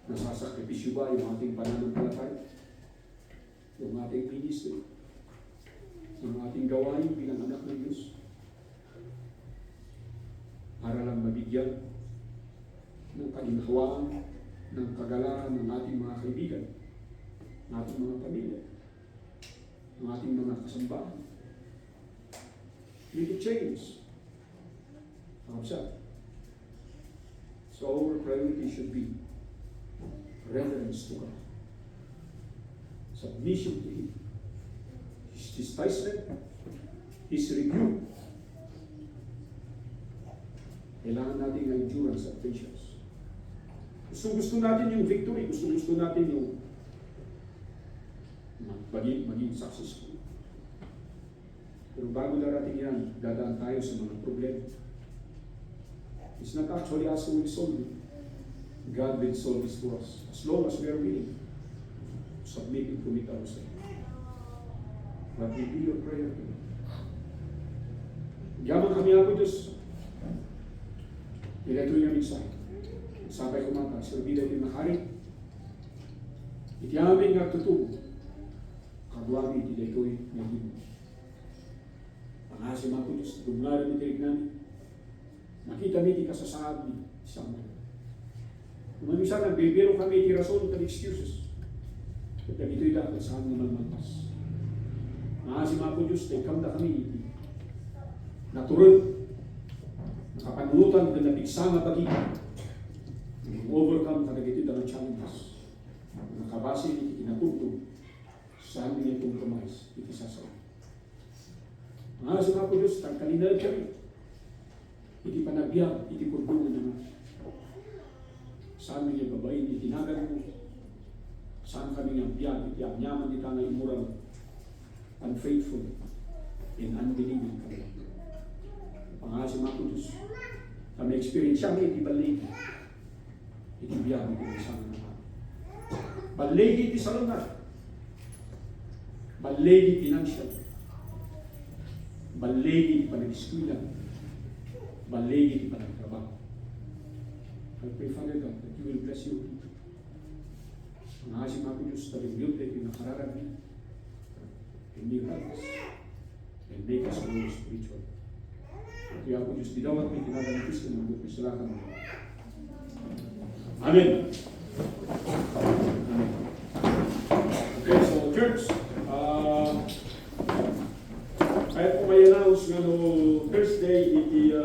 Nasasakripisyo ba yung ating pananampalataya? Yung ating ministry? Yung ating gawain bilang anak ng Diyos? Para lang mabigyan ng kaginhawaan, ng kagalaran ng ating mga kaibigan, ng ating mga pamilya, ng ating mga kasambahan. Need to change. So our priority should be reverence to God, submission to Him, His chastisement, His rebuke. Kailangan natin ng endurance at patience. Gusto natin yung victory, gusto natin yung maging successful. Pero bago darating yan, dadaan tayo sa mga problema. It's not actually us who will solve it. God will solve this for us. As long as we are willing to submit and commit ourselves. That will be your prayer to me. Yaman kami ako Diyos. Ito yung mensahe. Sabay kumata, serbida ito nakari. Iti amin nga tutubo. Kabuami iti ito yung naging. Pangasim ako Diyos, dumlaran iti namin. Nakita mi iti kasasaad ni isang mga. Kung minsan nagbibiro kami iti rason at excuses. At ito'y dapat saan naman magpas. Pangasim ako Diyos, tekam na kami iti. Naturod. Nakapanunutan na napigsa nga bagi. Overcome kadagiti ng challenges. Nakabase iti kinatugtog. Saan niya compromise iti sasaw. Mga sa mga Diyos, tagkalinal kami. Iti panagbiag, iti purdungan naman. Saan niya babayin, iti nagan mo. Saan kami ang biyag, iti agyaman iti nga imurang unfaithful. and unbelieving kami. Pangasim ako Diyos. Kami experience siya may ibalik. Itibiyang ito isang naman. Balegi iti sa lugar. Balegi financial. Balegi iti panag-eskwila. Balegi iti panag-trabaho. I pray, Father God, that you will bless your people. Pangasim ako Diyos, tabi build it in nakararag niya. And you help us. And make us more spiritual. Kaya ako Diyos, didawat may kinagaling Kristo ng mga pisalakan mo. Amen. Amen. Okay, so church, kahit po may announce nga no Thursday, iti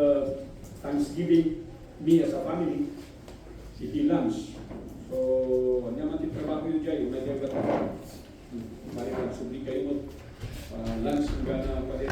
Thanksgiving, me as a family, iti lunch. So, ano naman iti trabaho yun dyan, yung nagyagat ako. Balik lang, subli kayo mo. Lunch, hanggang pala